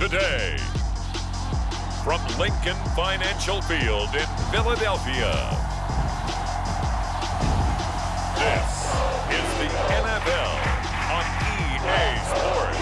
today. From Lincoln Financial Field in Philadelphia, this is the NFL on EA Sports.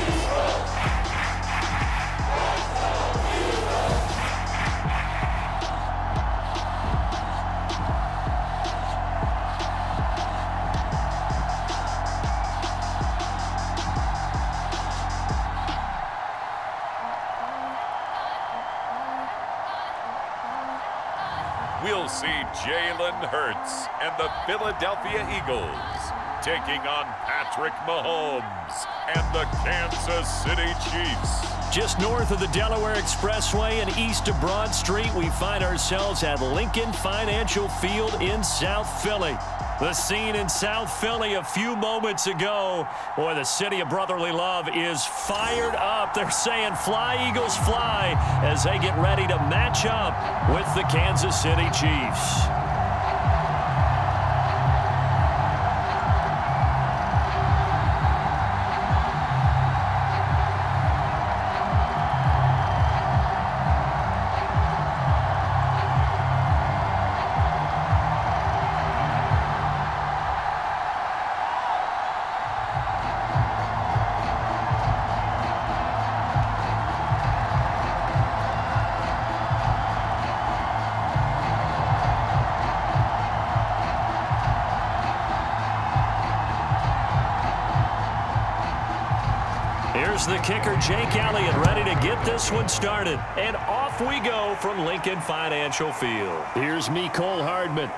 We'll see Jalen Ertz and the Philadelphia Eagles taking on Patrick Mahomes and the Kansas City Chiefs. Just north of the Delaware Expressway and east of Broad Street, we find ourselves at Lincoln Financial Field in South Philly. The scene in South Philly a few moments ago. Boy, the city of brotherly love is fired up. They're saying, "Fly, Eagles, fly," as they get ready to match up with the Kansas City Chiefs. Here's the kicker, Jake Elliott, ready to get this one started. And off we go from Lincoln Financial Field. Here's Mecole Hardman.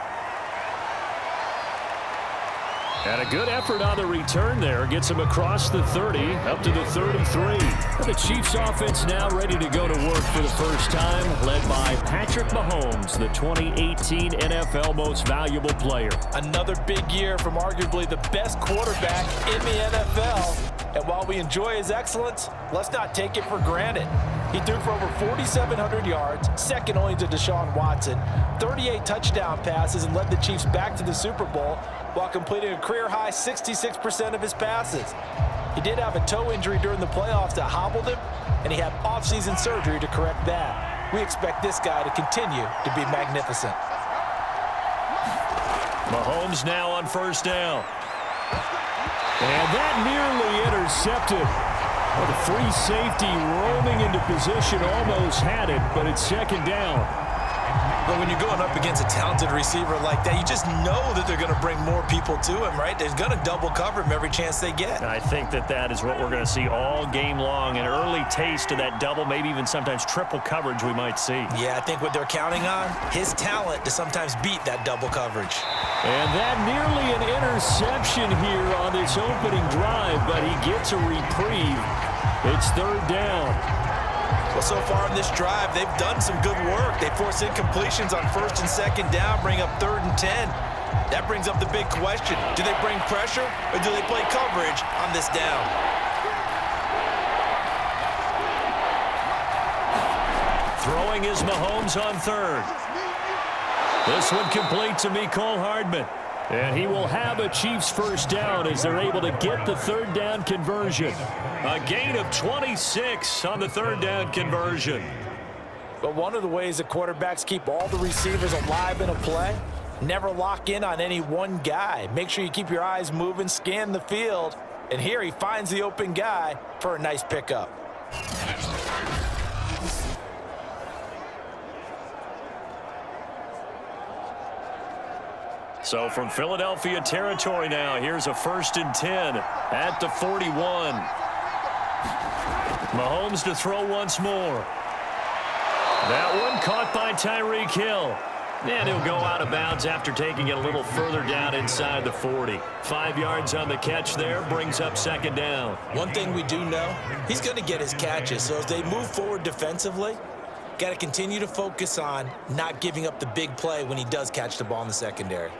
And a good effort on the return there. Gets him across the 30, up to the 33. The Chiefs offense now ready to go to work for the first time, led by Patrick Mahomes, the 2018 NFL Most Valuable Player. Another big year from arguably the best quarterback in the NFL. And while we enjoy his excellence, let's not take it for granted. He threw for over 4,700 yards, second only to Deshaun Watson, 38 touchdown passes, and led the Chiefs back to the Super Bowl while completing a career-high 66% of his passes. He did have a toe injury during the playoffs that hobbled him, and he had off-season surgery to correct that. We expect this guy to continue to be magnificent. Mahomes now on first down. And that nearly intercepted. Well, the free safety roaming into position almost had it, but it's second down. But when you're going up against a talented receiver like that, you just know that they're going to bring more people to him, right? They're going to double cover him every chance they get. I think that is what we're going to see all game long. An early taste of that double, maybe even sometimes triple coverage we might see. Yeah, I think what they're counting on, his talent to sometimes beat that double coverage. And that nearly an interception here on this opening drive, but he gets a reprieve. It's third down. Well, so far in this drive, they've done some good work. They force incompletions on first and second down, bring up 3rd and 10. That brings up the big question. Do they bring pressure or do they play coverage on this down? Throwing is Mahomes on third. This one complete to Mecole Hardman. And he will have a Chiefs first down as they're able to get the third down conversion. A gain of 26 on the third down conversion. But one of the ways that quarterbacks keep all the receivers alive in a play, never lock in on any one guy. Make sure you keep your eyes moving, scan the field. And here he finds the open guy for a nice pickup. So from Philadelphia territory now, here's a 1st and 10 at the 41. Mahomes to throw once more. That one caught by Tyreek Hill. And he'll go out of bounds after taking it a little further down inside the 40. 5 yards on the catch there, brings up second down. One thing we do know, he's going to get his catches. So as they move forward defensively, got to continue to focus on not giving up the big play when he does catch the ball in the secondary.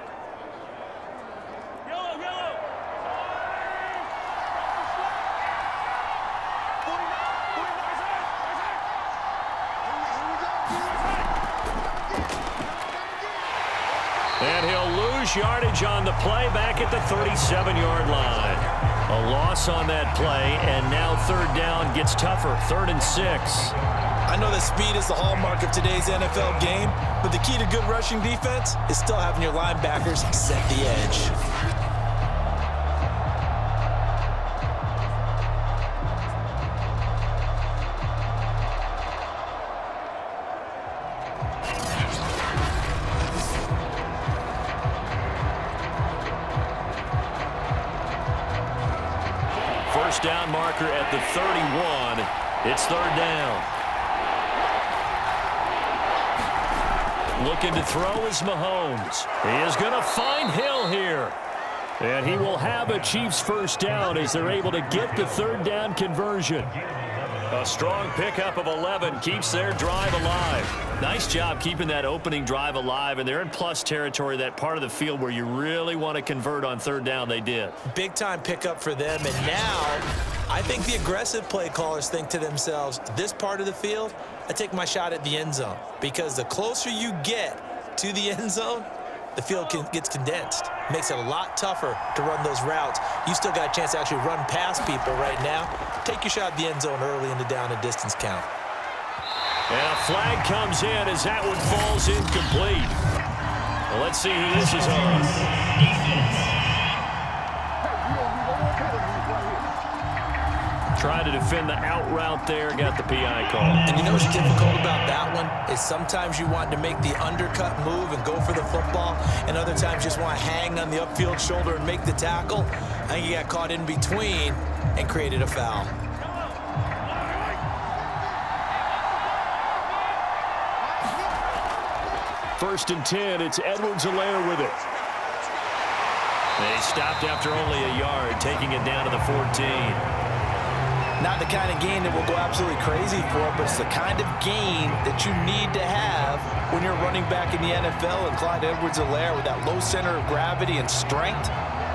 And he'll lose yardage on the play back at the 37-yard line. A loss on that play, and now third down gets tougher. 3rd and 6. I know that speed is the hallmark of today's NFL game, but the key to good rushing defense is still having your linebackers set the edge. First down marker at the 31. It's 3rd down. Looking to throw is Mahomes. He is going to find Hill here. And he will have a Chiefs first down as they're able to get the 3rd down conversion. A strong pickup of 11 keeps their drive alive. Nice job keeping that opening drive alive, and they're in plus territory, that part of the field where you really want to convert on 3rd down. They did. Big-time pickup for them, and now I think the aggressive play callers think to themselves, this part of the field, I take my shot at the end zone, because the closer you get to the end zone, the field gets condensed. Makes it a lot tougher to run those routes. You still got a chance to actually run past people right now. Take your shot at the end zone early in the down and distance count. And a flag comes in as that one falls incomplete. Well, let's see who this is on. Trying to defend the out route there, got the PI call. And you know what's difficult about that one is sometimes you want to make the undercut move and go for the football, and other times you just want to hang on the upfield shoulder and make the tackle. I think you got caught in between and created a foul. First and 10, it's Edwards-Helaire with it. They stopped after only a yard, taking it down to the 14. Not the kind of game that we'll go absolutely crazy for, but it's the kind of game that you need to have when you're running back in the NFL. And Clyde Edwards-Helaire, with that low center of gravity and strength,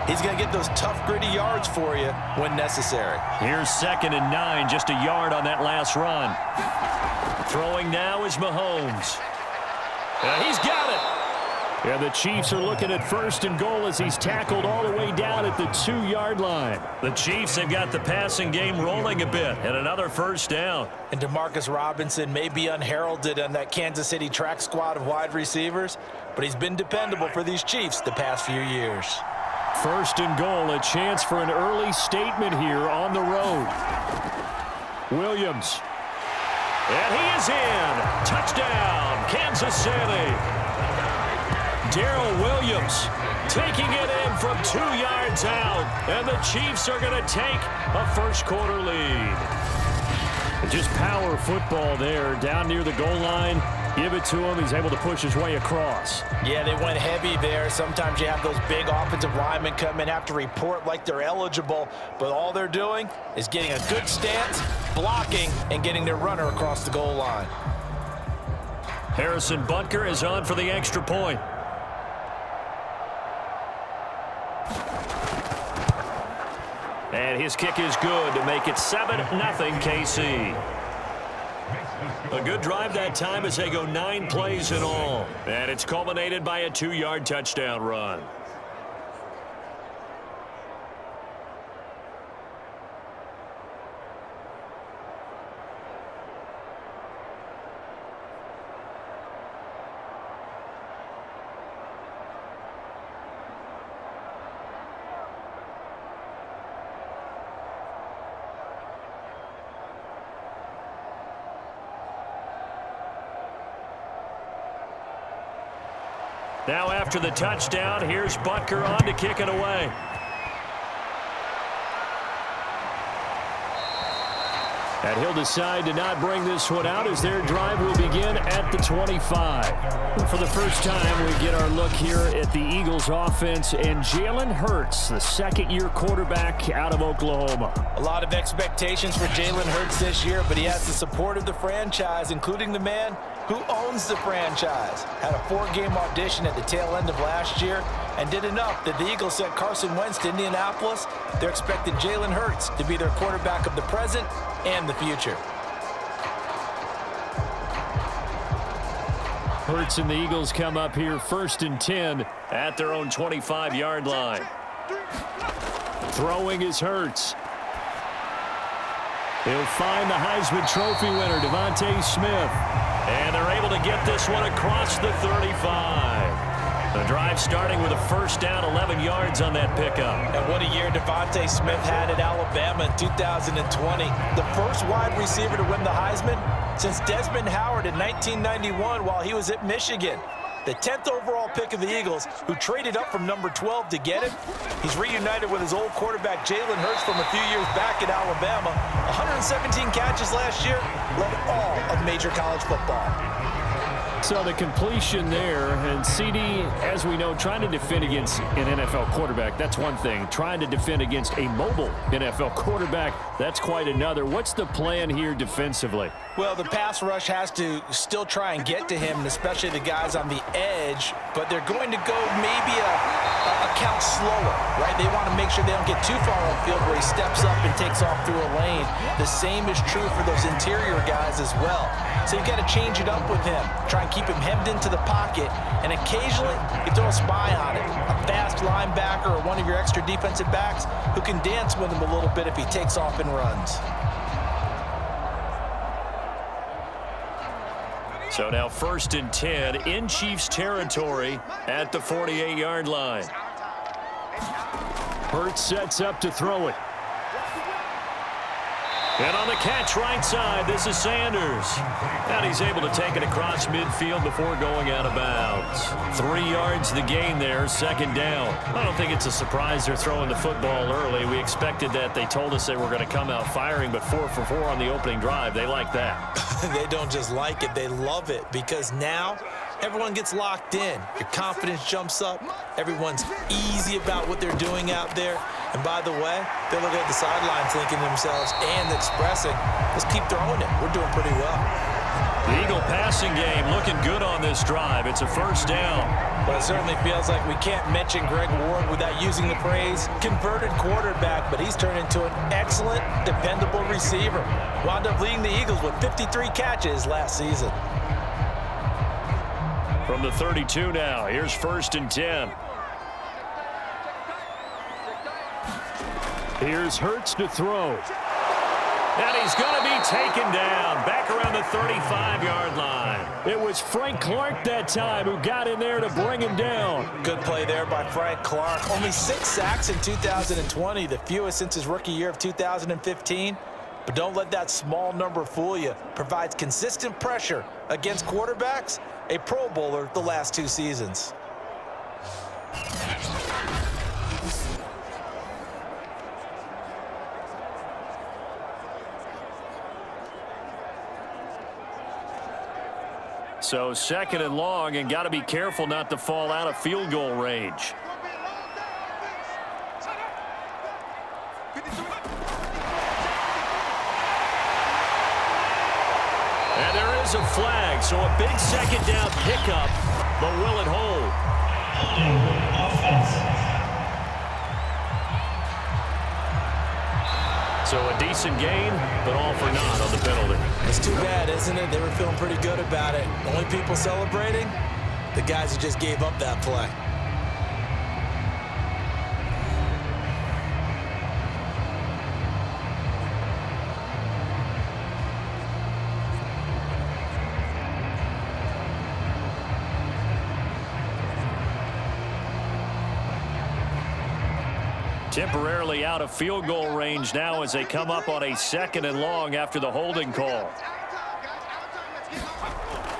he's going to get those tough, gritty yards for you when necessary. Here's 2nd and 9, just a yard on that last run. Throwing now is Mahomes. He's got it. And the Chiefs are looking at 1st and goal as he's tackled all the way down at the 2-yard line. The Chiefs have got the passing game rolling a bit, and another first down. And Demarcus Robinson may be unheralded on that Kansas City track squad of wide receivers, but he's been dependable for these Chiefs the past few years. 1st and goal, a chance for an early statement here on the road. Williams. And he is in. Touchdown, Kansas City. Darrell Williams taking it in from 2 yards out, and the Chiefs are going to take a first-quarter lead. Just power football there, down near the goal line. Give it to him. He's able to push his way across. Yeah, they went heavy there. Sometimes you have those big offensive linemen come in, have to report like they're eligible, but all they're doing is getting a good stance, blocking, and getting their runner across the goal line. Harrison Butker is on for the extra point. And his kick is good to make it 7-0 KC. A good drive that time as they go 9 plays in all. And it's culminated by a 2-yard touchdown run. Now after the touchdown, here's Butker on to kick it away. And he'll decide to not bring this one out as their drive will begin at the 25. For the first time, we get our look here at the Eagles offense and Jalen Hurts, the second-year quarterback out of Oklahoma. A lot of expectations for Jalen Hurts this year, but he has the support of the franchise, including the man who owns the franchise. Had a 4-game audition at the tail end of last year and did enough that the Eagles sent Carson Wentz to Indianapolis. They're expecting Jalen Hurts to be their quarterback of the present and the future. Hurts and the Eagles come up here 1st and 10 at their own 25-yard line. Throwing is Ertz. He'll find the Heisman Trophy winner, Devonta Smith. And they're able to get this one across the 35. The drive starting with a first down, 11 yards on that pickup. And what a year Devonta Smith had at Alabama in 2020. The first wide receiver to win the Heisman since Desmond Howard in 1991 while he was at Michigan. The 10th overall pick of the Eagles, who traded up from number 12 to get him. He's reunited with his old quarterback, Jalen Ertz, from a few years back at Alabama. 117 catches last year, led all of major college football. So the completion there, and CD, as we know, trying to defend against an NFL quarterback, that's one thing. Trying to defend against a mobile NFL quarterback, that's quite another. What's the plan here defensively? Well, the pass rush has to still try and get to him, and especially the guys on the edge, but they're going to go maybe a count slower, right? They want to make sure they don't get too far on the field where he steps up and takes off through a lane. The same is true for those interior guys as well. So you've got to change it up with him. Try and keep him hemmed into the pocket, and occasionally you throw a spy on it. A fast linebacker or one of your extra defensive backs who can dance with him a little bit if he takes off and runs. So now 1st and 10 in Chiefs territory at the 48-yard line. Ertz sets up to throw it. And on the catch right side, this is Sanders. And he's able to take it across midfield before going out of bounds. 3 yards the gain there, 2nd down. I don't think it's a surprise they're throwing the football early. We expected that. They told us they were going to come out firing, but 4 for 4 on the opening drive. They like that. They don't just like it, they love it, because now everyone gets locked in. Your confidence jumps up. Everyone's easy about what they're doing out there. And by the way, they're looking at the sidelines thinking to themselves and expressing, let's keep throwing it. We're doing pretty well. The Eagle passing game looking good on this drive. It's a 1st down. But it certainly feels like we can't mention Greg Ward without using the phrase converted quarterback, but he's turned into an excellent, dependable receiver. Wound up leading the Eagles with 53 catches last season. From the 32 now, here's 1st and 10. Here's Ertz to throw. And he's going to be taken down back around the 35-yard line. It was Frank Clark that time who got in there to bring him down. Good play there by Frank Clark. Only 6 sacks in 2020, the fewest since his rookie year of 2015. But don't let that small number fool you. Provides consistent pressure against quarterbacks. A Pro Bowler the last 2 seasons. So 2nd and long, and got to be careful not to fall out of field goal range. And there is a flag, so a big 2nd down pickup, but will it hold? So a decent gain, but all for naught on the penalty. It's too bad, isn't it? They were feeling pretty good about it. Only people celebrating, the guys who just gave up that play. Temporarily out of field goal range now as they come up on a 2nd and long after the holding call.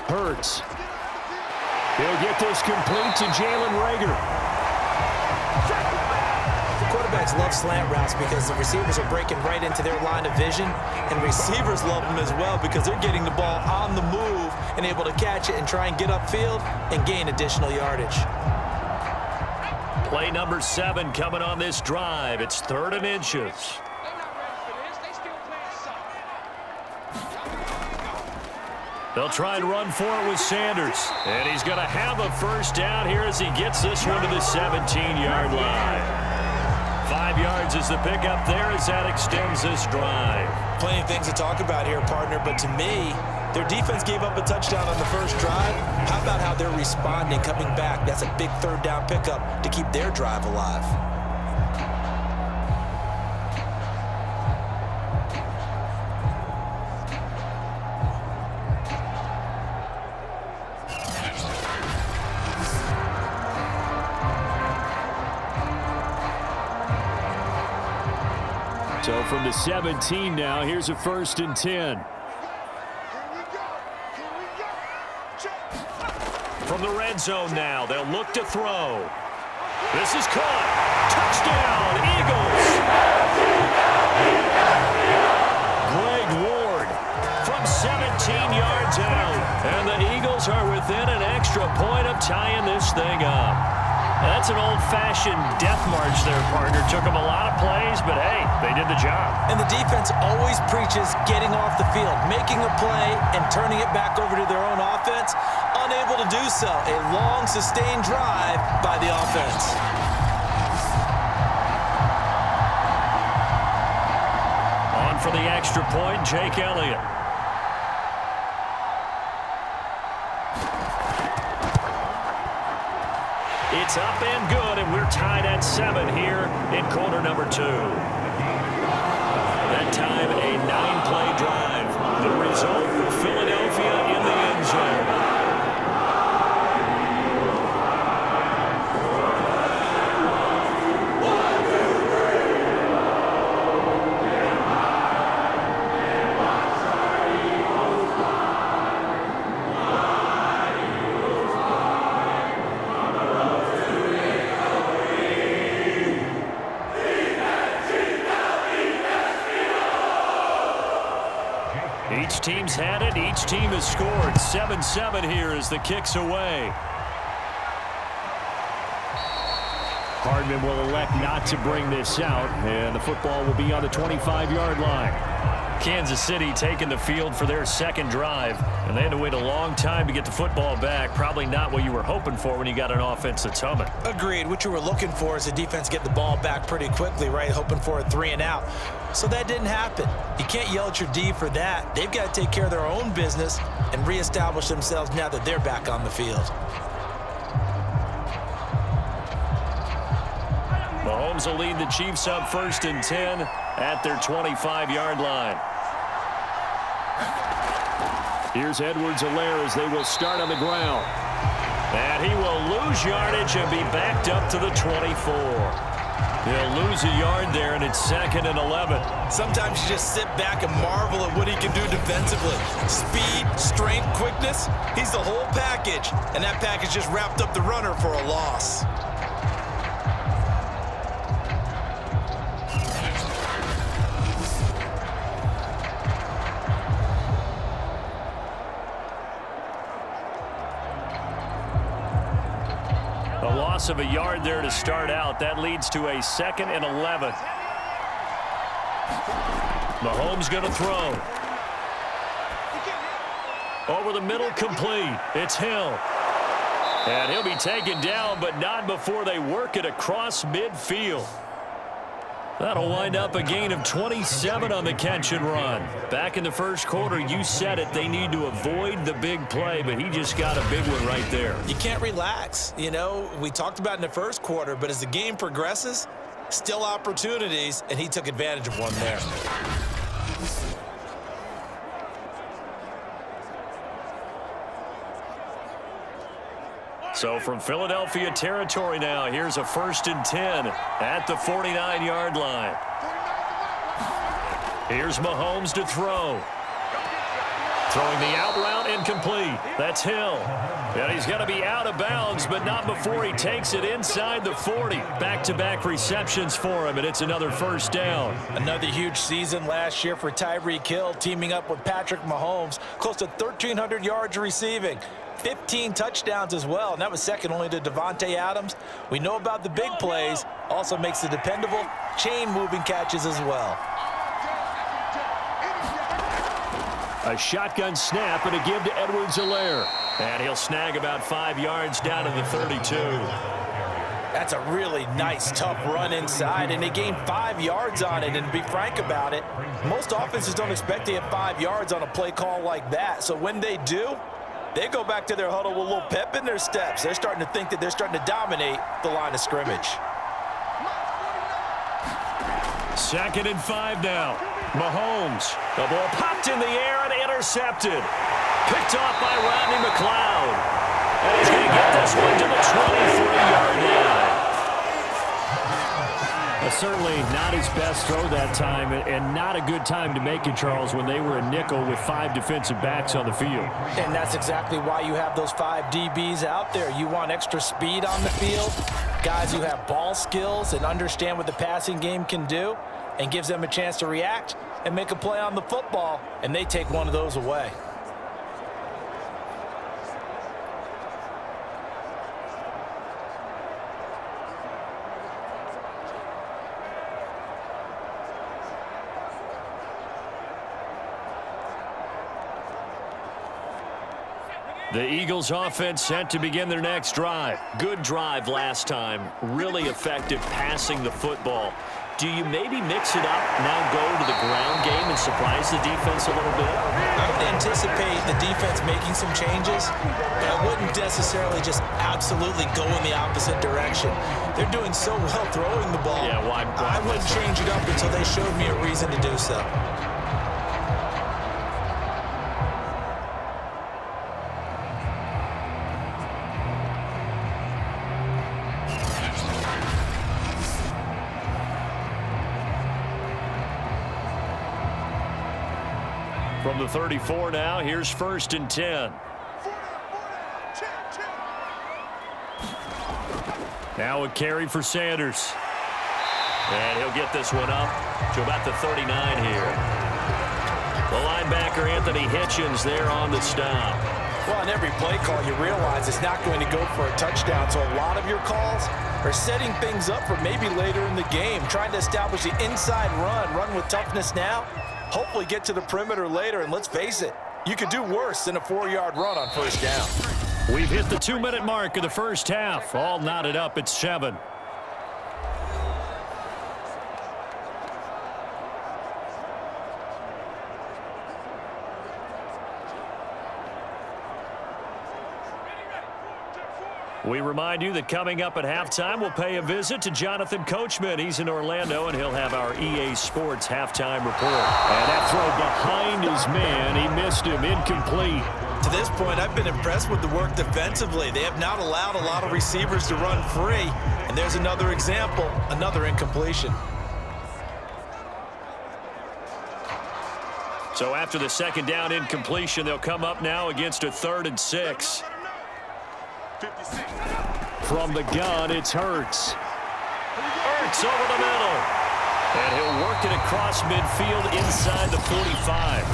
Ertz. He'll get this complete to Jalen Reagor. Quarterbacks love slant routes because the receivers are breaking right into their line of vision, and receivers love them as well because they're getting the ball on the move and able to catch it and try and get upfield and gain additional yardage. Play number 7 coming on this drive. It's 3rd and inches. They'll try and run for it with Sanders. And he's going to have a 1st down here as he gets this one to the 17-yard line. 5 yards is the pickup there as that extends this drive. Plenty of things to talk about here, partner, but to me, their defense gave up a touchdown on the first drive. How about how they're responding, coming back? That's a big 3rd down pickup to keep their drive alive. So from the 17 now, here's a 1st and 10. From the red zone now, they'll look to throw. This is caught. Touchdown, Eagles. Greg Ward from 17 yards out. And the Eagles are within an extra point of tying this thing up. That's an old-fashioned death march there, partner. Took them a lot of plays, but hey, they did the job. And the defense always preaches getting off the field, making a play, and turning it back over to their own offense. Unable to do so. A long, sustained drive by the offense. On for the extra point, Jake Elliott. It's up and good, and we're tied at 7 here in quarter number 2. That time, a 9-play drive. The result, Philadelphia in the end zone. Each team's had it. Each team has scored. 7-7 here as the kick's away. Hardman will elect not to bring this out, and the football will be on the 25-yard line. Kansas City taking the field for their second drive, and they had to wait a long time to get the football back. Probably not what you were hoping for when you got an offense that's humming. Agreed. What you were looking for is the defense get the ball back pretty quickly, right? Hoping for a 3-and-out. So that didn't happen. You can't yell at your D for that. They've got to take care of their own business and reestablish themselves now that they're back on the field. Mahomes will lead the Chiefs up 1st and 10 at their 25-yard line. Here's Edwards-Helaire as they will start on the ground. And he will lose yardage and be backed up to the 24. He'll lose a yard there, and it's 2nd and 11. Sometimes you just sit back and marvel at what he can do defensively. Speed, strength, quickness. He's the whole package, and that package just wrapped up the runner for a loss. Of a yard there to start out. That leads to a 2nd and 11. Mahomes going to throw. Over the middle, complete. It's Hill. And he'll be taken down, but not before they work it across midfield. That'll wind up a gain of 27 on the catch and run. Back in the first quarter, you said it, they need to avoid the big play, but he just got a big one right there. You can't relax. You know, we talked about in the first quarter, but as the game progresses, still opportunities, and he took advantage of one there. So from Philadelphia territory now, here's a 1st and 10 at the 49-yard line. Here's Mahomes to throw. Throwing the out route incomplete. That's Hill. And he's going to be out of bounds, but not before he takes it inside the 40. Back-to-back receptions for him, and it's another 1st down. Another huge season last year for Tyreek Hill, teaming up with Patrick Mahomes. Close to 1,300 yards receiving. 15 touchdowns as well, and that was second only to Devonta Adams. We know about the big plays, also makes the dependable chain-moving catches as well. A shotgun snap and a give to Edwards-Helaire. And he'll snag about 5 yards down to the 32. That's a really nice, tough run inside, and they gained 5 yards on it. And to be frank about it, most offenses don't expect to get 5 yards on a play call like that. So when they do, they go back to their huddle with a little pep in their steps. They're starting to think that they're starting to dominate the line of scrimmage. 2nd and 5 now. Mahomes. The ball popped in the air and intercepted. Picked off by Rodney McLeod. And he's going to get this one to the 23-yard line. Certainly not his best throw that time, and not a good time to make it, Charles, when they were a nickel with 5 defensive backs on the field. And that's exactly why you have those 5 DBs out there. You want extra speed on the field, guys who have ball skills and understand what the passing game can do, and gives them a chance to react and make a play on the football, and they take one of those away. The Eagles offense set to begin their next drive. Good drive last time. Really effective passing the football. Do you maybe mix it up, now go to the ground game and surprise the defense a little bit? I would anticipate the defense making some changes, but I wouldn't necessarily just absolutely go in the opposite direction. They're doing so well throwing the ball. Yeah, why I wouldn't change it up until they showed me a reason to do so. From the 34 now, here's 1st and 10. Now a carry for Sanders. And he'll get this one up to about the 39 here. The linebacker, Anthony Hitchens, there on the stop. Well, on every play call, you realize it's not going to go for a touchdown. So a lot of your calls are setting things up for maybe later in the game, trying to establish the inside run with toughness now. Hopefully get to the perimeter later, and let's face it, you could do worse than a 4-yard run on 1st down. We've hit the 2-minute mark of the first half. All knotted up at 7. We remind you that coming up at halftime, we'll pay a visit to Jonathan Coachman. He's in Orlando, and he'll have our EA Sports halftime report. And that throw behind his man, he missed him, incomplete. To this point, I've been impressed with the work defensively. They have not allowed a lot of receivers to run free. And there's another example, another incompletion. So after the 2nd down incompletion, they'll come up now against a 3rd and 6. From the gun, it's Ertz. Ertz over the middle. And he'll work it across midfield inside the 45.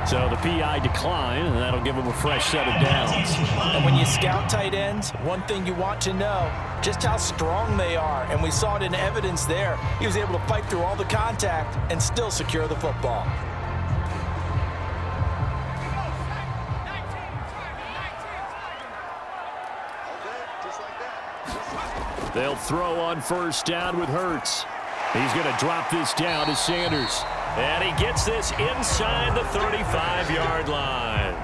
So the PI decline, and that'll give him a fresh set of downs. And when you scout tight ends, one thing you want to know, just how strong they are. And we saw it in evidence there. He was able to fight through all the contact and still secure the football. They'll throw on 1st down with Ertz. He's going to drop this down to Sanders. And he gets this inside the 35-yard line.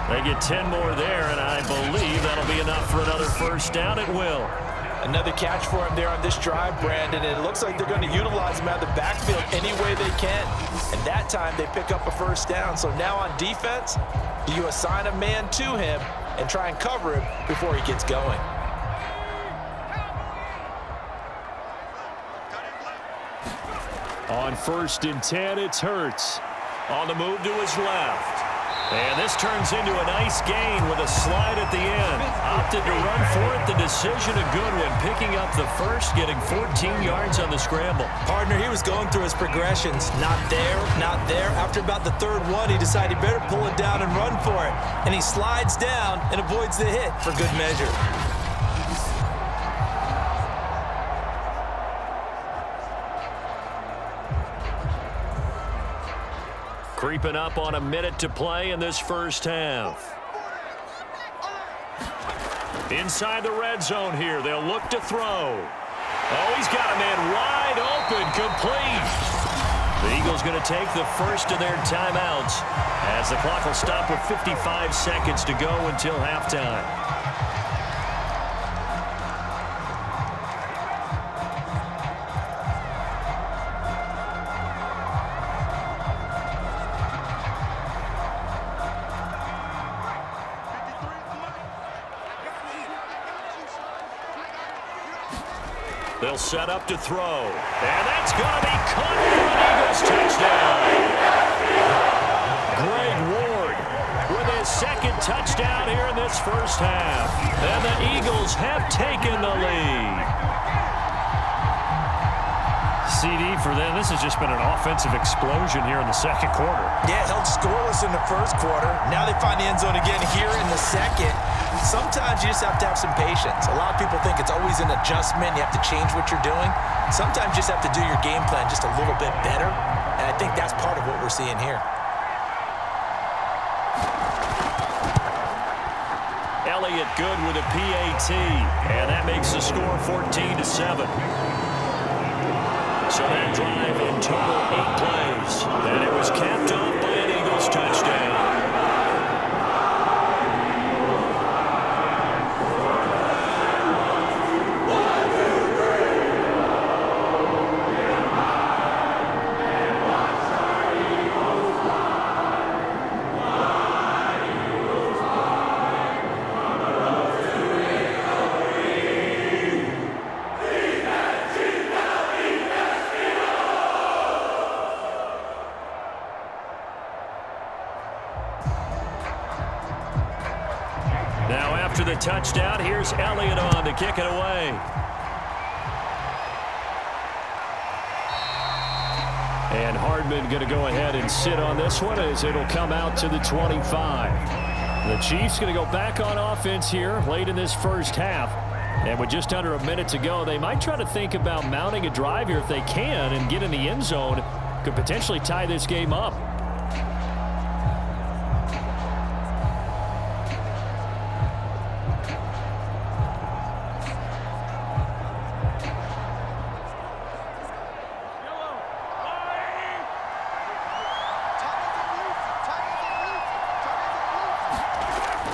They get 10 more there, and I believe that'll be enough for another 1st down. It will. Another catch for him there on this drive, Brandon. And it looks like they're going to utilize him out of the backfield any way they can. And that time they pick up a 1st down. So now on defense, do you assign a man to him and try and cover him before he gets going? On 1st and 10, it's Ertz. On the move to his left. And this turns into a nice gain with a slide at the end. Opted to run for it. The decision a good one. Picking up the 1st, getting 14 yards on the scramble. Partner, he was going through his progressions. Not there, not there. After about the 3rd one, he decided he better pull it down and run for it. And he slides down and avoids the hit for good measure. Creeping up on a minute to play in this 1st half. Inside the red zone here. They'll look to throw. Oh, he's got a man wide open, complete. The Eagles going to take the 1st of their timeouts as the clock will stop with 55 seconds to go until halftime. They'll set up to throw. And that's going to be caught for an Eagles touchdown. Greg Ward with his second touchdown here in this first half. And the Eagles have taken the lead. CD for them, this has just been an offensive explosion here in the second quarter. Yeah, held scoreless in the first quarter. Now they find the end zone again here in the second. Sometimes you just have to have some patience. A lot of people think it's always an adjustment. You have to change what you're doing. Sometimes you just have to do your game plan just a little bit better. And I think that's part of what we're seeing here. Elliott good with a PAT. And that makes the score 14-7. So that drive in total 8 plays. And it was capped off by an Eagles touchdown. The touchdown. Here's Elliott on to kick it away. And Hardman going to go ahead and sit on this one as it'll come out to the 25. The Chiefs going to go back on offense here late in this first half. And with just under a minute to go, they might try to think about mounting a drive here if they can and get in the end zone. Could potentially tie this game up.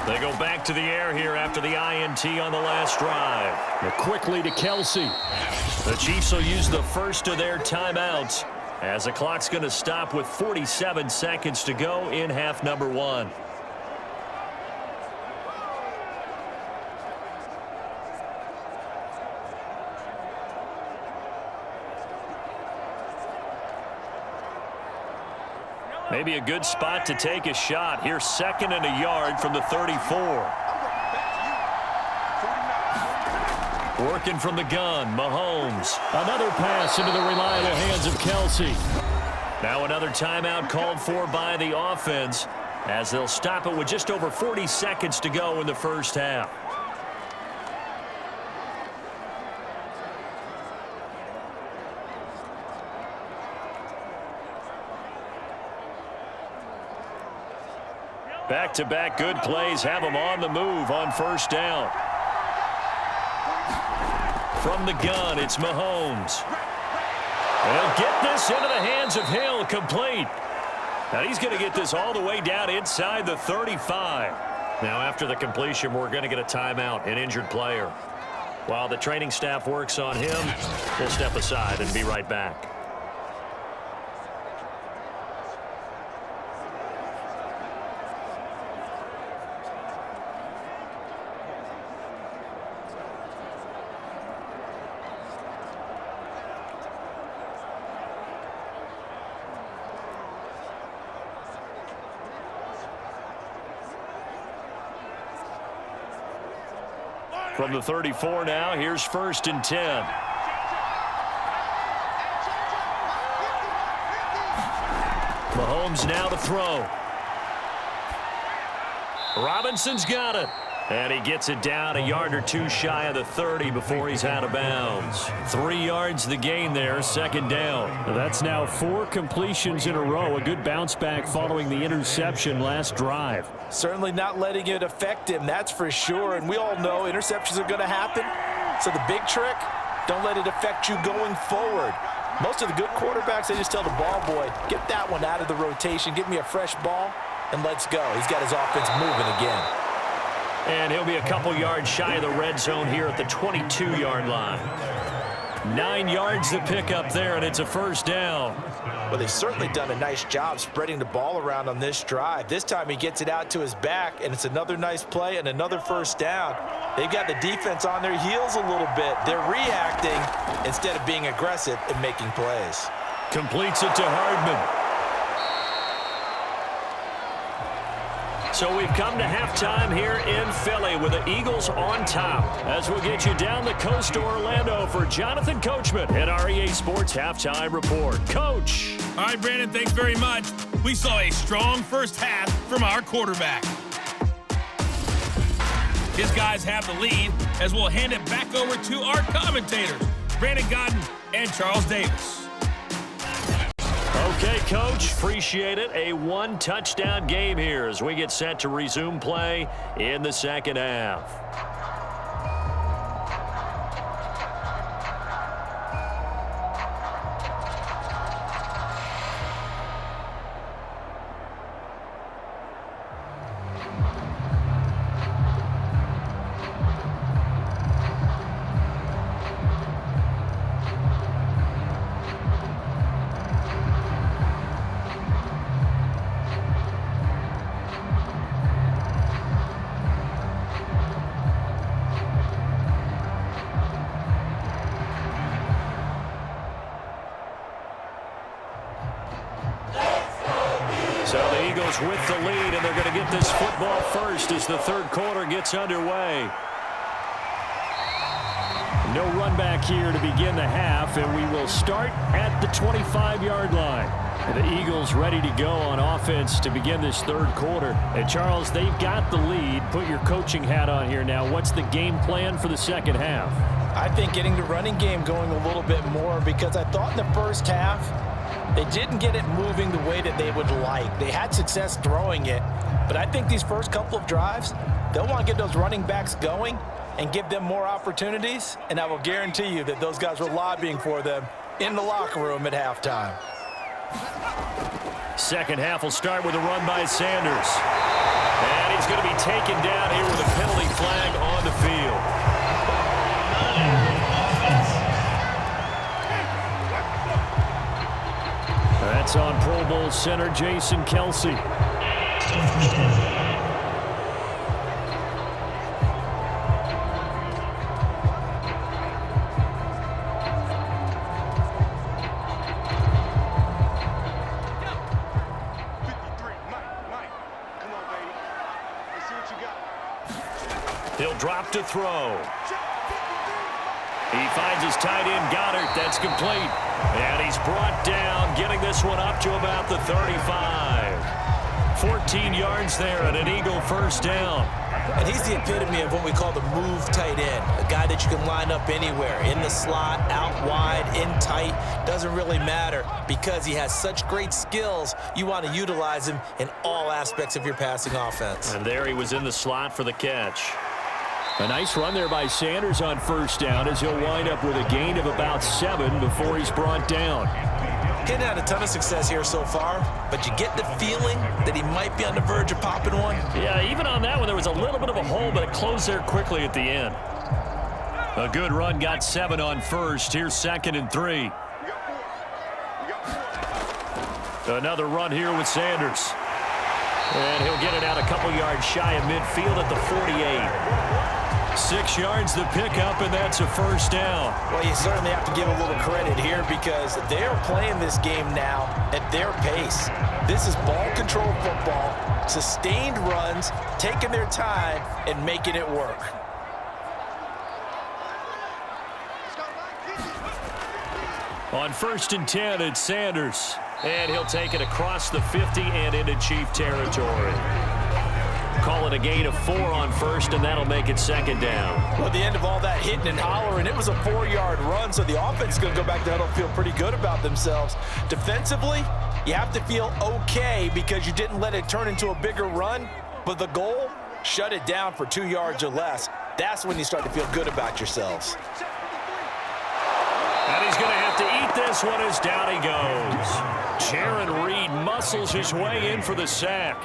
They go back to the air here after the INT on the last drive. But quickly to Kelsey. The Chiefs will use the first of their timeouts as the clock's going to stop with 47 seconds to go in half number 1. Maybe a good spot to take a shot. Here's 2nd and a yard from the 34. Working from the gun, Mahomes. Another pass into the reliable hands of Kelsey. Now another timeout called for by the offense as they'll stop it with just over 40 seconds to go in the first half. Back-to-back good plays have them on the move on first down. From the gun, it's Mahomes. They'll get this into the hands of Hill, complete. Now he's going to get this all the way down inside the 35. Now after the completion, we're going to get a timeout, an injured player. While the training staff works on him, we'll step aside and be right back. From the 34 now, here's 1st and 10. Mahomes now to throw. Robinson's got it. And he gets it down a yard or two shy of the 30 before he's out of bounds. 3 yards the gain there, 2nd down. That's now 4 completions in a row. A good bounce back following the interception last drive. Certainly not letting it affect him, that's for sure. And we all know interceptions are going to happen. So the big trick, don't let it affect you going forward. Most of the good quarterbacks, they just tell the ball boy, get that one out of the rotation, give me a fresh ball, and let's go. He's got his offense moving again. And he'll be a couple yards shy of the red zone here at the 22-yard line. 9 yards to pick up there, and it's a first down. Well, they've certainly done a nice job spreading the ball around on this drive. This time he gets it out to his back, and it's another nice play and another first down. They've got the defense on their heels a little bit. They're reacting instead of being aggressive and making plays. Completes it to Hardman. So we've come to halftime here in Philly with the Eagles on top. As we'll get you down the coast to Orlando for Jonathan Coachman at our EA Sports Halftime Report. Coach. All right, Brandon, thanks very much. We saw a strong first half from our quarterback. His guys have the lead as we'll hand it back over to our commentators, Brandon Godden and Charles Davis. Okay, Coach, appreciate it. A one-touchdown game here as we get set to resume play in the second half. With the lead, and they're going to get this football first as the third quarter gets underway. No run back here to begin the half, and we will start at the 25-yard line. And the Eagles ready to go on offense to begin this third quarter. And Charles, they've got the lead. Put your coaching hat on here now. What's the game plan for the second half? I think getting the running game going a little bit more, because I thought in the first half they didn't get it moving the way that they would like. They had success throwing it, but I think these first couple of drives, they'll want to get those running backs going and give them more opportunities, and I will guarantee you that those guys were lobbying for them in the locker room at halftime. Second half will start with a run by Sanders. And he's going to be taken down here with a penalty flag on the field. That's on Pro Bowl center Jason Kelsey. He'll drop to throw. He finds his tight end, Goddard. That's complete. And he's brought down, getting this one up to about the 35. 14 yards there and an Eagle first down. And he's the epitome of what we call the move tight end, a guy that you can line up anywhere, in the slot, out wide, in tight, doesn't really matter because he has such great skills. You want to utilize him in all aspects of your passing offense. And there he was in the slot for the catch. A nice run there by Sanders on first down as he'll wind up with a gain of about 7 before he's brought down. He's had a ton of success here so far, but you get the feeling that he might be on the verge of popping one. Yeah, even on that one, there was a little bit of a hole, but it closed there quickly at the end. A good run, got 7 on first. Here's 2nd and 3. Another run here with Sanders. And he'll get it out a couple yards shy of midfield at the 48. 6 yards to pick up, and that's a first down. Well, you certainly have to give a little credit here because they're playing this game now at their pace. This is ball control football, sustained runs, taking their time, and making it work. On 1st and 10, it's Sanders. And he'll take it across the 50 and into Chief territory. Call it a gain of 4 on first, and that'll make it 2nd down. Well, at the end of all that hitting and hollering, it was a 4-yard run, so the offense is going to go back there and feel pretty good about themselves. Defensively, you have to feel okay because you didn't let it turn into a bigger run, but the goal, shut it down for 2 yards or less. That's when you start to feel good about yourselves. And he's going to have to eat this one as down he goes. Jaron Reed muscles his way in for the sack.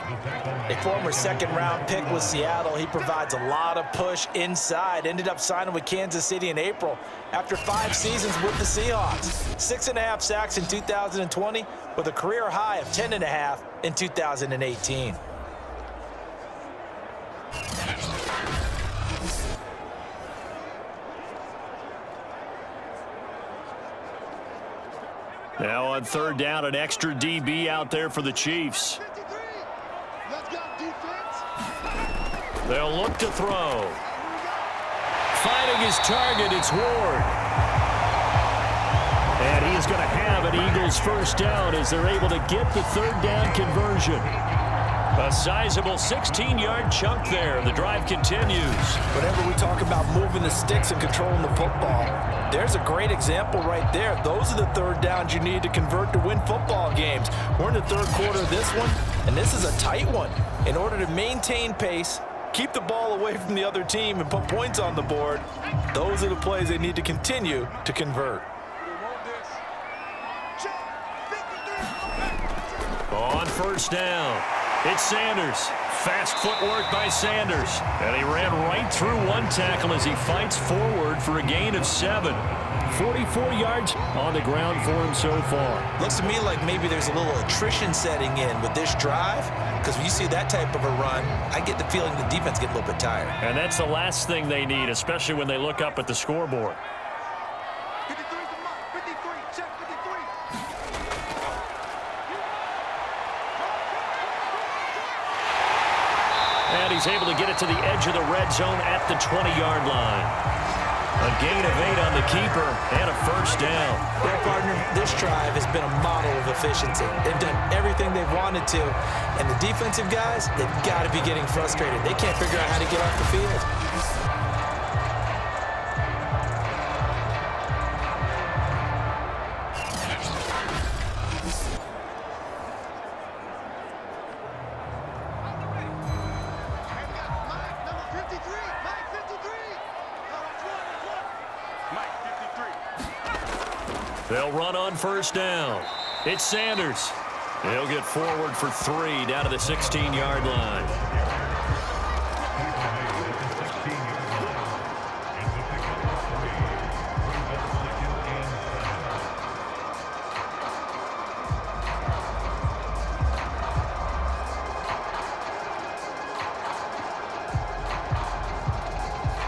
A former second-round pick with Seattle. He provides a lot of push inside. Ended up signing with Kansas City in April after 5 seasons with the Seahawks. 6.5 sacks in 2020 with a career high of 10.5 in 2018. Now on third down, an extra DB out there for the Chiefs. They'll look to throw. Finding his target, it's Ward. And he is going to have an Eagles first down as they're able to get the third down conversion. A sizable 16-yard chunk there. The drive continues. Whenever we talk about moving the sticks and controlling the football, there's a great example right there. Those are the third downs you need to convert to win football games. We're in the third quarter of this one, and this is a tight one. In order to maintain pace, keep the ball away from the other team, and put points on the board, those are the plays they need to continue to convert. On first down, it's Sanders. Fast footwork by Sanders. And he ran right through one tackle as he fights forward for a gain of 7. 44 yards on the ground for him so far. Looks to me like maybe there's a little attrition setting in with this drive, because when you see that type of a run, I get the feeling the defense get a little bit tired. And that's the last thing they need, especially when they look up at the scoreboard. And he's able to get it to the edge of the red zone at the 20-yard line. A gain of 8 on the keeper and a first down. Well, partner, this drive has been a model of efficiency. They've done everything they've wanted to, and the defensive guys, they've got to be getting frustrated. They can't figure out how to get off the field. They'll run on first down. It's Sanders. He'll get forward for 3 down to the 16-yard line.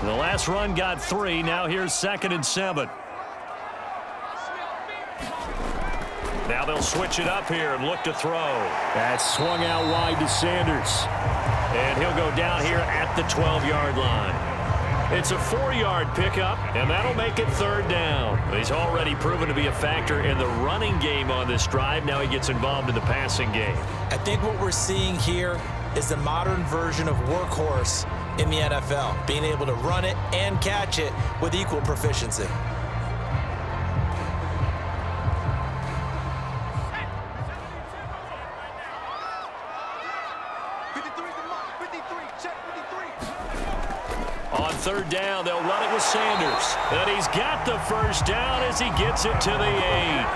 The last run got 3. Now here's 2nd and 7. Now they'll switch it up here and look to throw. That's swung out wide to Sanders. And he'll go down here at the 12-yard line. It's a 4-yard pickup, and that'll make it third down. He's already proven to be a factor in the running game on this drive. Now he gets involved in the passing game. I think what we're seeing here is the modern version of workhorse in the NFL, being able to run it and catch it with equal proficiency. On third down, they'll run it with Sanders. And he's got the first down as he gets it to the 8.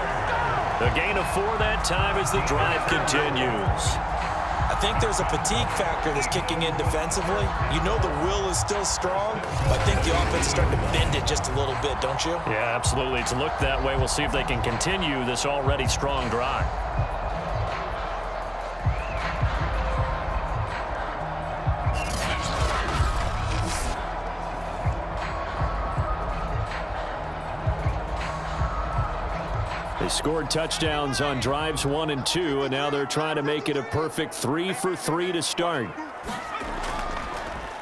A gain of 4 that time as the drive continues. I think there's a fatigue factor that's kicking in defensively. You know the will is still strong, but I think the offense is starting to bend it just a little bit, don't you? Yeah, absolutely. It's looked that way. We'll see if they can continue this already strong drive. They scored touchdowns on drives 1 and 2, and now they're trying to make it a perfect 3 for 3 to start.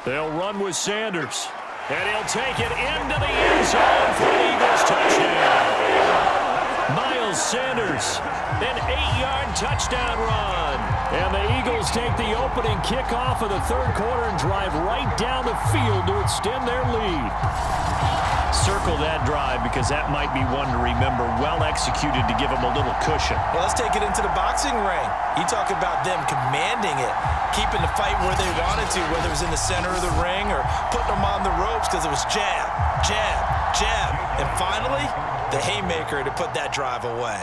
They'll run with Sanders, and he'll take it into the end zone for an Eagles touchdown. Miles Sanders, an 8-yard touchdown run. And the Eagles take the opening kickoff of the third quarter and drive right down the field to extend their lead. Circle that drive because that might be one to remember. Well executed to give them a little cushion. Well, let's take it into the boxing ring. You talk about them commanding it, keeping the fight where they wanted to, whether it was in the center of the ring or putting them on the ropes because it was jab, jab, jab, and finally, the haymaker to put that drive away.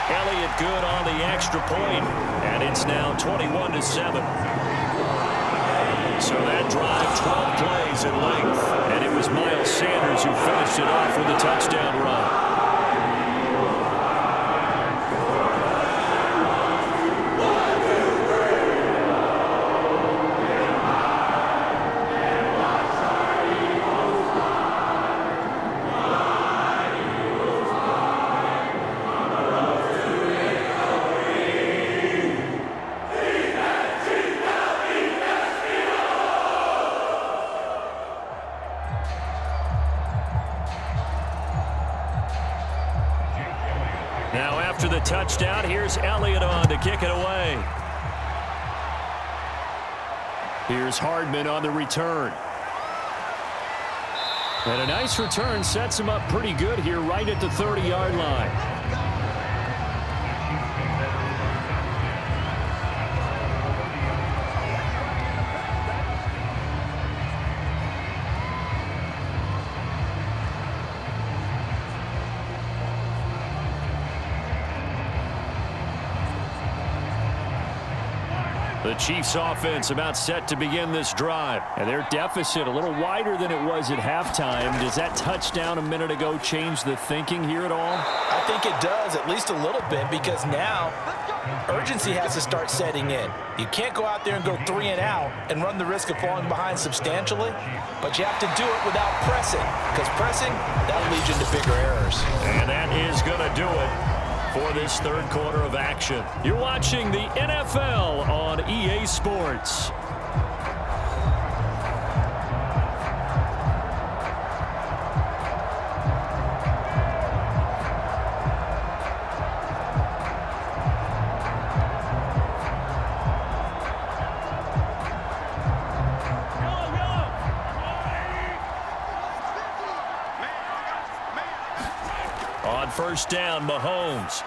Elliott good on the extra point, and it's now 21-7. So that drive, 12 plays in length, and it was Miles Sanders who finished it off with a touchdown run. Now after the touchdown, here's Elliott on to kick it away. Here's Hardman on the return. And a nice return sets him up pretty good here right at the 30-yard line. The Chiefs offense about set to begin this drive. And their deficit a little wider than it was at halftime. Does that touchdown a minute ago change the thinking here at all? I think it does, at least a little bit, because now urgency has to start setting in. You can't go out there and go 3 and out and run the risk of falling behind substantially, but you have to do it without pressing, because pressing, that'll lead you into bigger errors. And that is going to do it for this third quarter of action. You're watching the NFL on EA Sports. On first down, Mahomes.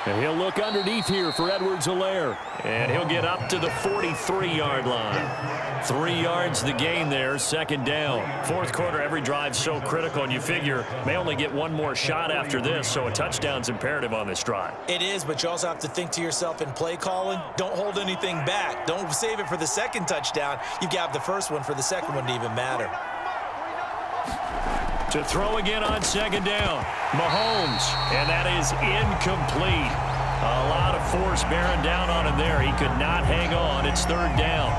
And he'll look underneath here for Edwards-Helaire. And he'll get up to the 43-yard line. 3 yards the gain there, second down. Fourth quarter, every drive so critical, and you figure may only get one more shot after this, so a touchdown's imperative on this drive. It is, but you also have to think to yourself in play calling, don't hold anything back. Don't save it for the second touchdown. You've got the first one for the second one to even matter. To throw again on second down, Mahomes, and that is incomplete. A lot of force bearing down on him there. He could not hang on. It's third down.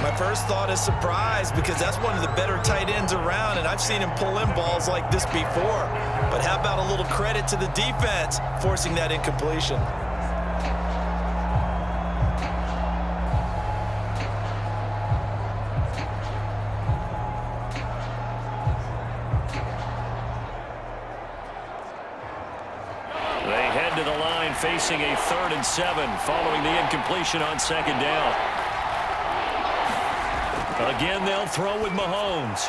My first thought is surprise, because that's one of the better tight ends around, and I've seen him pull in balls like this before. But how about a little credit to the defense forcing that incompletion? Facing a 3rd and 7 following the incompletion on second down. Again, they'll throw with Mahomes.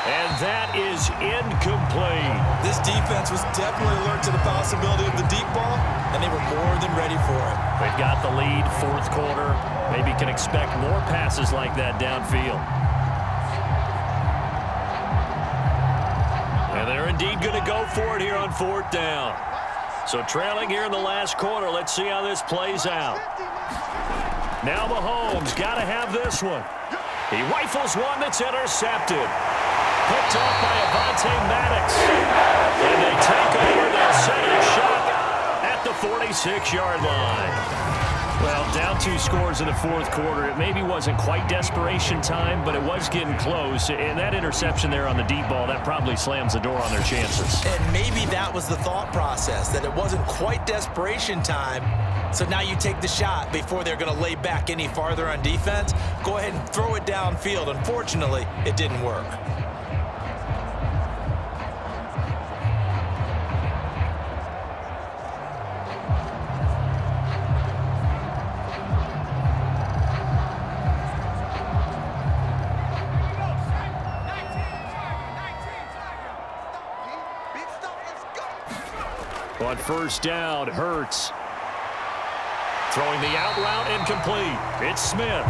And that is incomplete. This defense was definitely alert to the possibility of the deep ball, and they were more than ready for it. They've got the lead, fourth quarter. Maybe can expect more passes like that downfield. And they're indeed going to go for it here on fourth down. So trailing here in the last quarter. Let's see how this plays out. Now Mahomes got to have this one. He rifles one that's intercepted. Picked off by Devonta Maddox. And they take over. They'll set a shot at the 46-yard line. Well, down 2 scores in the fourth quarter. It maybe wasn't quite desperation time, but it was getting close. And that interception there on the deep ball, that probably slams the door on their chances. And maybe that was the thought process, that it wasn't quite desperation time. So now you take the shot before they're going to lay back any farther on defense. Go ahead and throw it downfield. Unfortunately, it didn't work. On first down, Ertz Throwing the out route incomplete. It's Smith.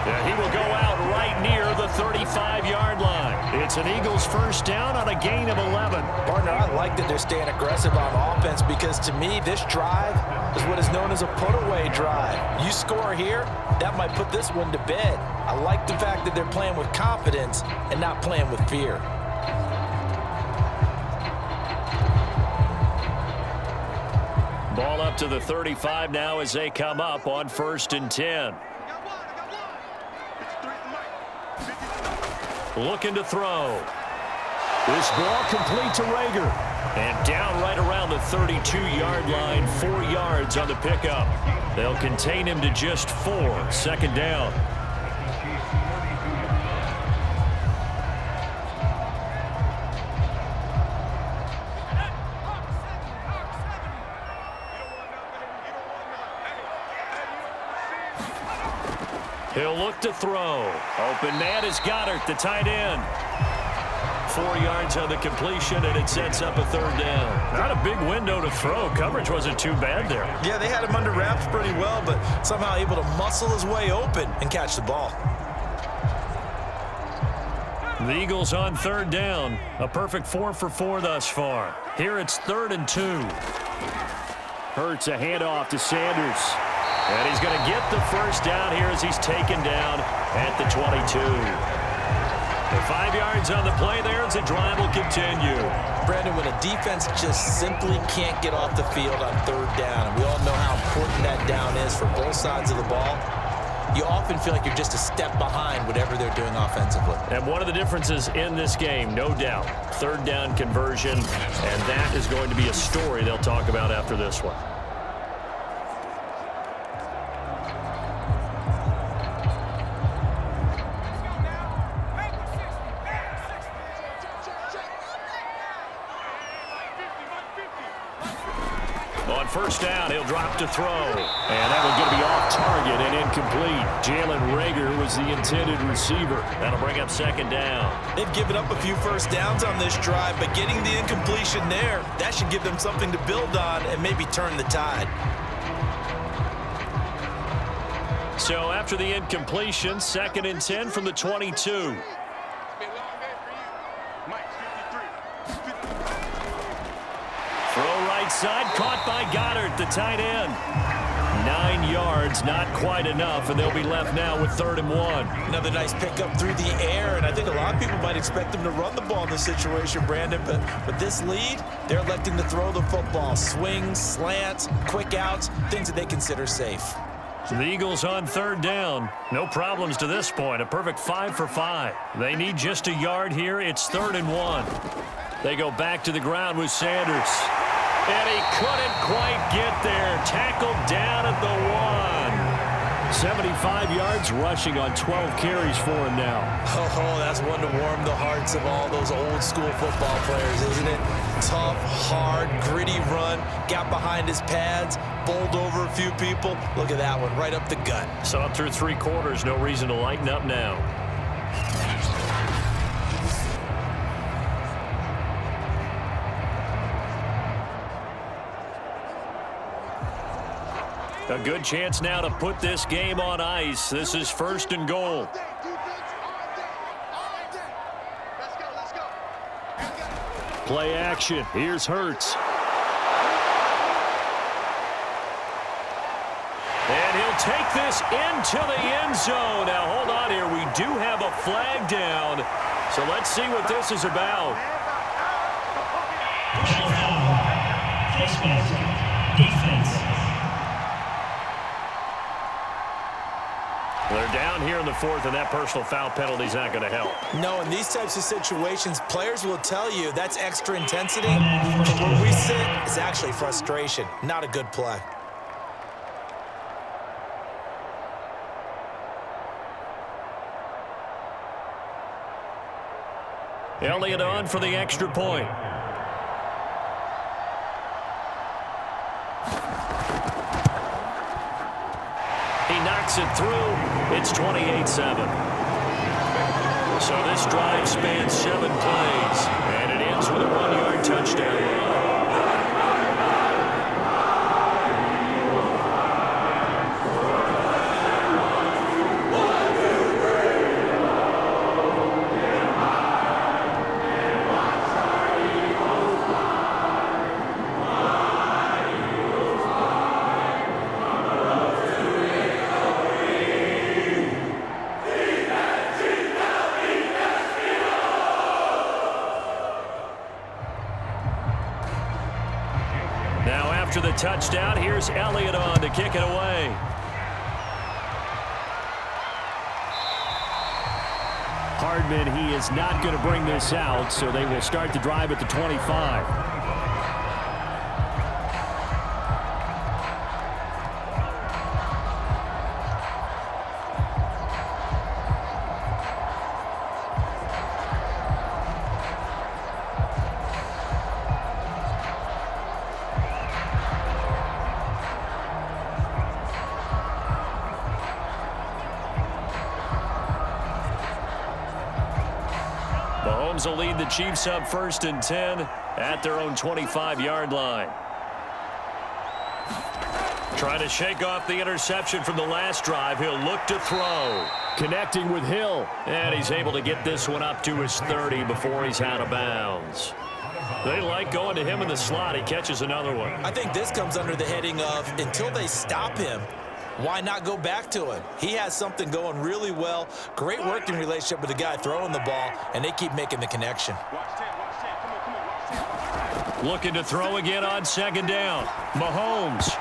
And he will go out right near the 35-yard line. It's an Eagles first down on a gain of 11. Partner, I like that they're staying aggressive on offense because to me, this drive is what is known as a put-away drive. You score here, that might put this one to bed. I like the fact that they're playing with confidence and not playing with fear. Ball up to the 35 now as they come up on 1st and 10. Looking to throw. This ball complete to Rager. And down right around the 32-yard line, 4 yards on the pickup. They'll contain him to just 4, 2nd down. He'll look to throw. Open man is Goddard, the tight end. 4 yards on the completion, and it sets up a 3rd down. Not a big window to throw. Coverage wasn't too bad there. Yeah, they had him under wraps pretty well, but somehow able to muscle his way open and catch the ball. The Eagles on 3rd down. A perfect 4 for 4 thus far. Here it's 3rd and 2. Ertz a handoff to Sanders. And he's going to get the first down here as he's taken down at the 22. The 5 yards on the play there as the drive will continue. Brandon, when a defense just simply can't get off the field on 3rd down, and we all know how important that down is for both sides of the ball, you often feel like you're just a step behind whatever they're doing offensively. And one of the differences in this game, no doubt, 3rd down conversion, and that is going to be a story they'll talk about after this one. On 1st down, he'll drop to throw. And that will be off target and incomplete. Jalen Rager was the intended receiver. That'll bring up 2nd down. They've given up a few first downs on this drive, but getting the incompletion there, that should give them something to build on and maybe turn the tide. So after the incompletion, 2nd and 10 from the 22. Throw right side, caught by Goddard, the tight end. 9 yards, not quite enough, and they'll be left now with 3rd and 1. Another nice pickup through the air, and I think a lot of people might expect them to run the ball in this situation, Brandon, but with this lead, they're electing to throw the football. Swings, slants, quick outs, things that they consider safe. The Eagles on 3rd down. No problems to this point. A perfect 5 for 5. They need just a yard here. It's 3rd and 1. They go back to the ground with Sanders. And he couldn't quite get there. Tackled down at the 1. 75 yards rushing on 12 carries for him now. Oh, that's one to warm the hearts of all those old school football players, isn't it? Tough, hard, gritty run. Got behind his pads, bowled over a few people. Look at that one, right up the gut. So up through 3 quarters, no reason to lighten up now. A good chance now to put this game on ice. This is 1st and goal. Play action. Here's Ertz. And he'll take this into the end zone. Now, hold on here. We do have a flag down. So let's see what this is about. Defense. They're down here in the 4th, and that personal foul penalty is not going to help. No, in these types of situations, players will tell you that's extra intensity. From where we sit, it's actually frustration. Not a good play. Elliott on for the extra point. He knocks it through. It's 28-7. So this drive spans 7 plays, and it ends with a 1-yard touchdown. touchdown. Here's Elliott on to kick it away. Hardman, he is not going to bring this out, so they will start the drive at the 25. Mahomes will lead the Chiefs up 1st and 10 at their own 25-yard line. Trying to shake off the interception from the last drive. He'll look to throw. Connecting with Hill. And he's able to get this one up to his 30 before he's out of bounds. They like going to him in the slot. He catches another one. I think this comes under the heading of until they stop him, why not go back to him? He has something going really well. Great working relationship with the guy throwing the ball, and they keep making the connection. Looking to throw again on 2nd down. Mahomes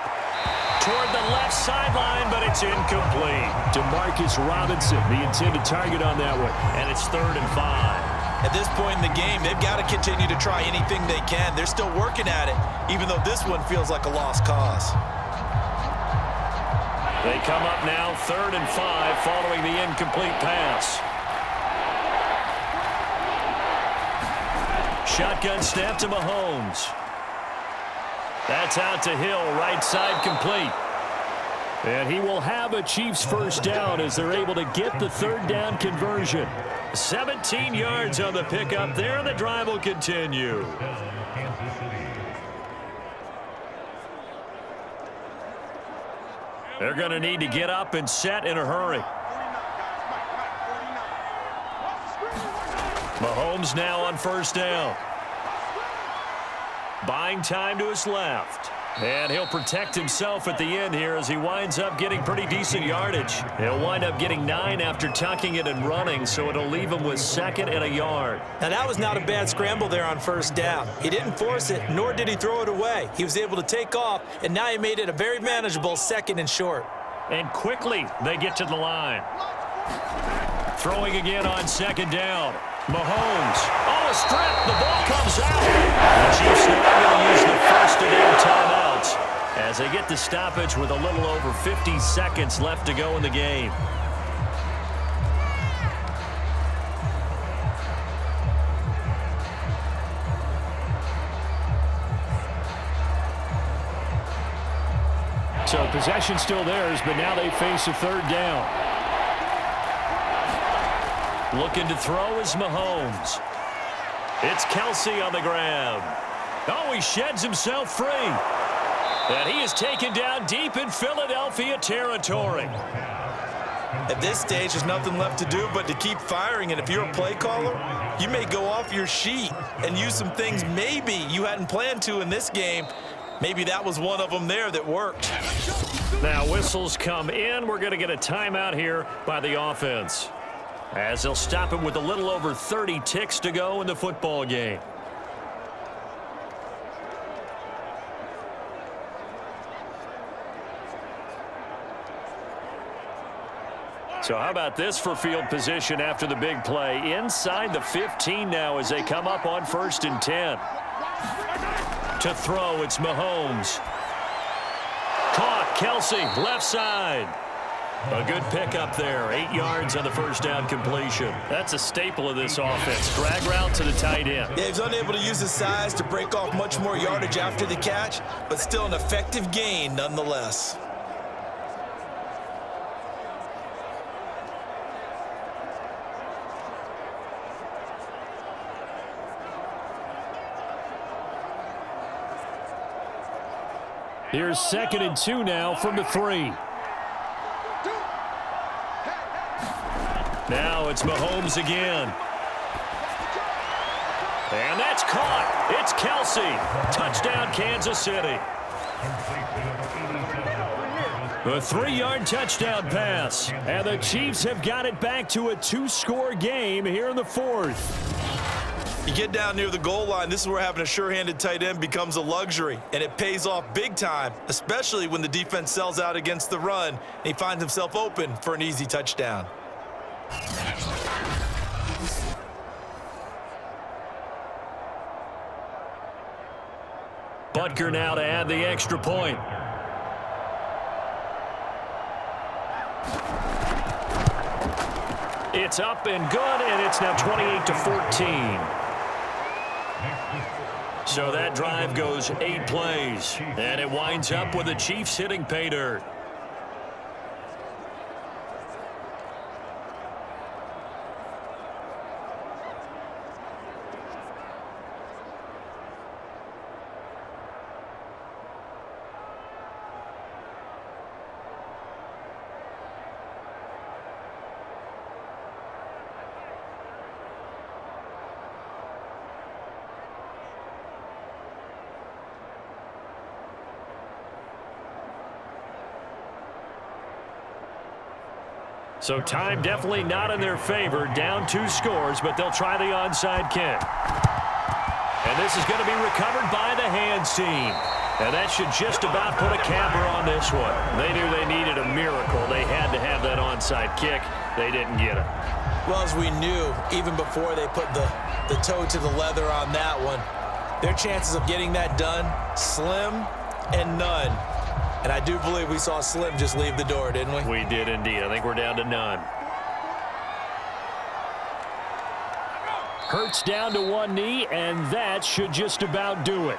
toward the left sideline, but it's incomplete. DeMarcus Robinson, the intended target on that one. And it's 3rd and 5. At this point in the game, they've got to continue to try anything they can. They're still working at it, even though this one feels like a lost cause. They come up now 3rd and 5 following the incomplete pass. Shotgun snap to Mahomes. That's out to Hill, right side complete. And he will have a Chiefs 1st down as they're able to get the 3rd down conversion. 17 yards on the pickup there, and the drive will continue. They're going to need to get up and set in a hurry. Mahomes now on 1st down. Buying time to his left. And he'll protect himself at the end here as he winds up getting pretty decent yardage. He'll wind up getting 9 after tucking it and running, so it'll leave him with 2nd and a yard. Now, that was not a bad scramble there on 1st down. He didn't force it, nor did he throw it away. He was able to take off, and now he made it a very manageable 2nd and short. And quickly, they get to the line. Throwing again on 2nd down. Mahomes on a strip. The ball comes out. The Chiefs now going to use the 1st and 8 timeouts as they get the stoppage with a little over 50 seconds left to go in the game. So possession still theirs, but now they face a 3rd down. Looking to throw is Mahomes. It's Kelsey on the grab. Oh, he sheds himself free. And he is taken down deep in Philadelphia territory. At this stage, there's nothing left to do but to keep firing. And if you're a play caller, you may go off your sheet and use some things maybe you hadn't planned to in this game. Maybe that was one of them there that worked. Now whistles come in. We're going to get a timeout here by the offense, as they'll stop it with a little over 30 ticks to go in the football game. So how about this for field position after the big play? Inside the 15 now as they come up on 1st and 10. To throw, it's Mahomes. Caught, Kelsey, left side. A good pickup there. 8 yards on the 1st down completion. That's a staple of this offense. Drag route to the tight end. Yeah, he's unable to use his size to break off much more yardage after the catch, but still an effective gain nonetheless. Here's 2nd and 2 now from the 3. Now it's Mahomes again. And that's caught. It's Kelsey. Touchdown, Kansas City. A 3-yard touchdown pass. And the Chiefs have got it back to a 2-score game here in the 4th. You get down near the goal line, this is where having a sure-handed tight end becomes a luxury, and it pays off big time, especially when the defense sells out against the run, and he finds himself open for an easy touchdown. Butker now to add the extra point. It's up and good, and it's now 28-14. So that drive goes 8 plays, and it winds up with the Chiefs hitting pay dirt. So time definitely not in their favor. Down 2 scores, but they'll try the onside kick. And this is going to be recovered by the hands team. And that should just about put a capper on this one. They knew they needed a miracle. They had to have that onside kick. They didn't get it. Well, as we knew, even before they put the toe to the leather on that one, their chances of getting that done, slim and none. And I do believe we saw Slim just leave the door, didn't we? We did indeed. I think we're down to none. Ertz down to one knee, and that should just about do it.